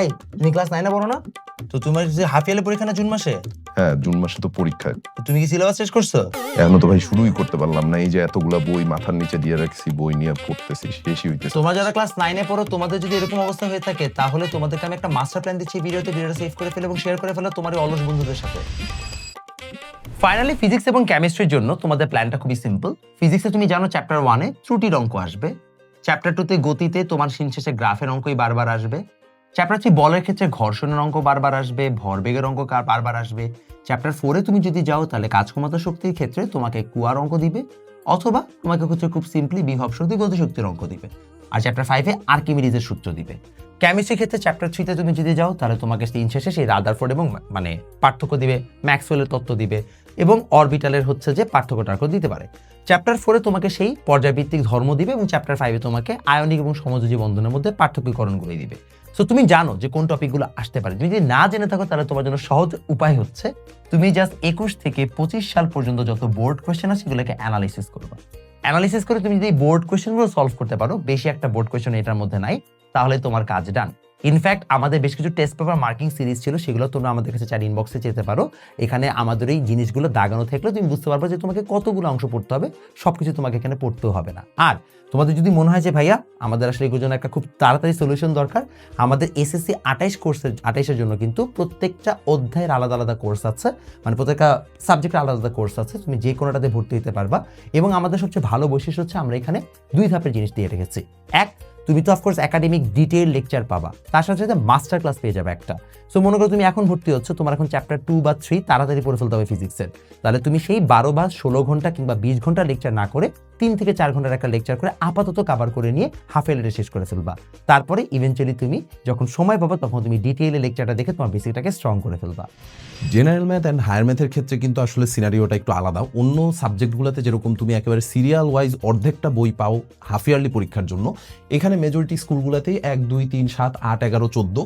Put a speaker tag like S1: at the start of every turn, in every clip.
S1: এই তুমি ক্লাস 9 এ পড়ো না? তো তোমার যে হাফ ইয়ারলি পরীক্ষা না জুন মাসে?
S2: হ্যাঁ, জুন মাসে তো পরীক্ষা।
S1: তুমি কি সিলেবাস শেষ করছো?
S2: এখনো তো ভাই শুরুই করতে পারলাম না। এই যে এতগুলা বই মাথার নিচে দিয়ে রাখছি, বই নিয়ে পড়তেছি, শেষই হইতেছে।
S1: তোমরা যারা ক্লাস 9 এ পড়ো, তোমাদের যদি এরকম অবস্থা হয়ে থাকে, তাহলে তোমাদেরকে আমি একটা মাস্টার প্ল্যান দিচ্ছি ভিডিওটা সেভ করে ফেলো এবং শেয়ার করে ফেলো তোমার এই অলস বন্ধুদের সাথে। ফাইনালি ফিজিক্স এবং কেমিস্ট্রির জন্য তোমাদের প্ল্যানটা খুবই সিম্পল। ফিজিক্সে তুমি জানো চ্যাপ্টার 1 এ ত্রুটির অঙ্ক আসবে, চ্যাপ্টার 2 তে গতিতে তোমার দিন শেষে গ্রাফের অঙ্কই বারবার আসবে, চ্যাপ্টার 3 বলের ক্ষেত্রে ঘর্ষণের অঙ্ক বারবার আসবে, ভরবেগের অঙ্ক বারবার আসবে, চ্যাপ্টার 4 এ তুমি যদি যাও তাহলে কাজ ক্ষমতা শক্তির ক্ষেত্রে তোমাকে কুয়ার অঙ্ক দিবে, অথবা তোমাকে হচ্ছে খুব সিম্পলি বিভব শক্তি গতিশক্তির অঙ্ক দিবে, আর চ্যাপ্টার 5 এ আর্কিমিডিজের সূত্র দিবে। কেমিস্ট্রির ক্ষেত্রে চ্যাপ্টার 3 তে তুমি যদি যাও তাহলে তোমাকে দিন শেষে সেই রাদারফোর্ড এবং মানে পার্থক্য দিবে, ম্যাক্সওয়েলের তত্ত্ব দিবে এবং অরবিটালের হচ্ছে যে পার্থক্যটাকে দিতে পারে। চ্যাপ্টার 4 এ তোমাকে সেই পর্যায়ভিত্তিক ধর্ম দিবে এবং চ্যাপ্টার 5 এ তোমাকে আয়নিক এবং সমযোজী বন্ধনের মধ্যে পার্থক্যকরণগুলো দিবে। সো তুমি জানো যে কোন টপিকগুলো আসতে পারে। তুমি যদি না জেনে থাকো তাহলে তোমার জন্য সহজ উপায় হচ্ছে তুমি জাস্ট 21 থেকে 25 সাল পর্যন্ত যত বোর্ড কোয়েশ্চেন আছে সেগুলোকে অ্যানালাইসিস করবা। অ্যানালাইসিস করে তুমি যদি বোর্ড কোয়েশ্চেনগুলো সলভ করতে পারো, বেশি একটা বোর্ড কোয়েশ্চেন এটার মধ্যে নাই, তাহলে তোমার কাজ ডান। ইনফ্যাক্ট আমাদের বেশ কিছু টেস্ট পেপার মার্কিং সিরিজ ছিল, সেগুলো তোমরা আমাদের কাছে চ্যাট ইনবক্সে যেতে পারো। এখানে আমাদের এই জিনিসগুলো দাগানো থাকলে তুমি বুঝতে পারবে যে তোমাকে কতগুলো অংশ পড়তে হবে, সবকিছু তোমাকে এখানে পড়তেও হবে না। আর তোমাদের যদি মনে হয় যে ভাইয়া আমাদের আসলে এগুলোর জন্য একটা খুব তাড়াতাড়ি সলিউশন দরকার, আমাদের এসএসসি 28 জন্য কিন্তু প্রত্যেকটা অধ্যায়ের আলাদা আলাদা কোর্স আছে, মানে প্রত্যেকটা সাবজেক্টের আলাদা আলাদা কোর্স আছে, তুমি যে কোনোটাতে ভর্তি হতে পারবা। এবং আমাদের সবচেয়ে ভালো বৈশিষ্ট্য হচ্ছে আমরা এখানে 2 ধাপের জিনিস দিয়ে রেখেছি। এক, তুমি তো অফকোর্স একাডেমিক ডিটেইল লেকচার পাবা, তার সাথে সাথে মাস্টার ক্লাস পেয়ে যাবে একটা। সো মনে করো তুমি এখন ভর্তি হচ্ছ, তোমার এখন চ্যাপ্টার 2 বা 3 তাড়াতাড়ি পড়ে ফেলতে হবে ফিজিক্সের, তাহলে তুমি সেই 12 বা 16 ঘন্টা কিংবা 20 ঘন্টা লেকচার না করে 3 থেকে 4 ঘন্টার একটা লেকচার করে আপাতত কভার করে নিয়ে হাফ ইয়ারলি শেষ করে ফেলবা। তারপরে ইভেন্চুয়ালি তুমি যখন সময় পাবা তখন তুমি ডিটেইলে লেকচারটা দেখে তোমার বেসিকটাকে স্ট্রং করে ফেলবা।
S3: জেনারেল ম্যাথ অ্যান্ড হায়ার ম্যাথের ক্ষেত্রে কিন্তু আসলে সিনারিওটা একটু আলাদা। অন্য সাবজেক্টগুলোতে যেরকম তুমি একেবারে সিরিয়াল ওয়াইজ অর্ধেকটা বই পাও হাফ ইয়ারলি পরীক্ষার জন্য, এখানে মেজরিটি স্কুলগুলোতেই 1, 2, 3, 7, 8, 11, 14।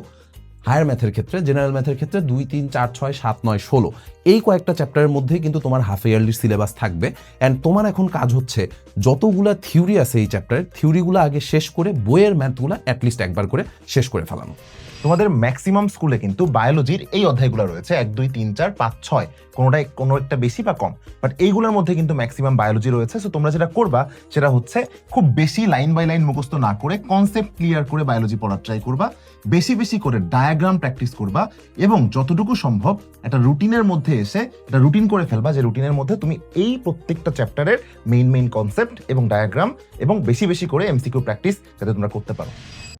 S3: হায়ার ম্যাথের ক্ষেত্রে, জেনারেল ম্যাথের ক্ষেত্রে 2, 3, 4, 6, 7, 9, 16 এই কয়েকটা চ্যাপ্টারের মধ্যেই কিন্তু তোমার হাফ ইয়ারলির সিলেবাস থাকবে। অ্যান্ড তোমার এখন কাজ হচ্ছে যতগুলা থিওরি আছে এই চ্যাপ্টারের, থিওরিগুলো আগে শেষ করে বইয়ের ম্যাথগুলো অ্যাটলিস্ট একবার করে শেষ করে ফেলানো।
S4: তোমাদের ম্যাক্সিমাম স্কুলে কিন্তু বায়োলজির এই অধ্যায়গুলো রয়েছে 1, 2, 3, 4, 5, 6, কোনোটাই কোনো একটা বেশি বা কম, বাট এইগুলোর মধ্যে কিন্তু ম্যাক্সিমাম বায়োলজি রয়েছে। সো তোমরা যেটা করবা সেটা হচ্ছে খুব বেশি লাইন বাই লাইন মুখস্থ না করে কনসেপ্ট ক্লিয়ার করে বায়োলজি পড়ার ট্রাই করবা, বেশি বেশি করে ডায়াগ্রাম প্র্যাকটিস করবা এবং যতটুকু সম্ভব একটা রুটিনের মধ্যে এসে একটা রুটিন করে ফেলবা, যে রুটিনের মধ্যে তুমি এই প্রত্যেকটা চ্যাপ্টারের মেইন কনসেপ্ট এবং ডায়াগ্রাম এবং বেশি বেশি করে এমসিকিউ প্র্যাকটিস যাতে তোমরা করতে পারো।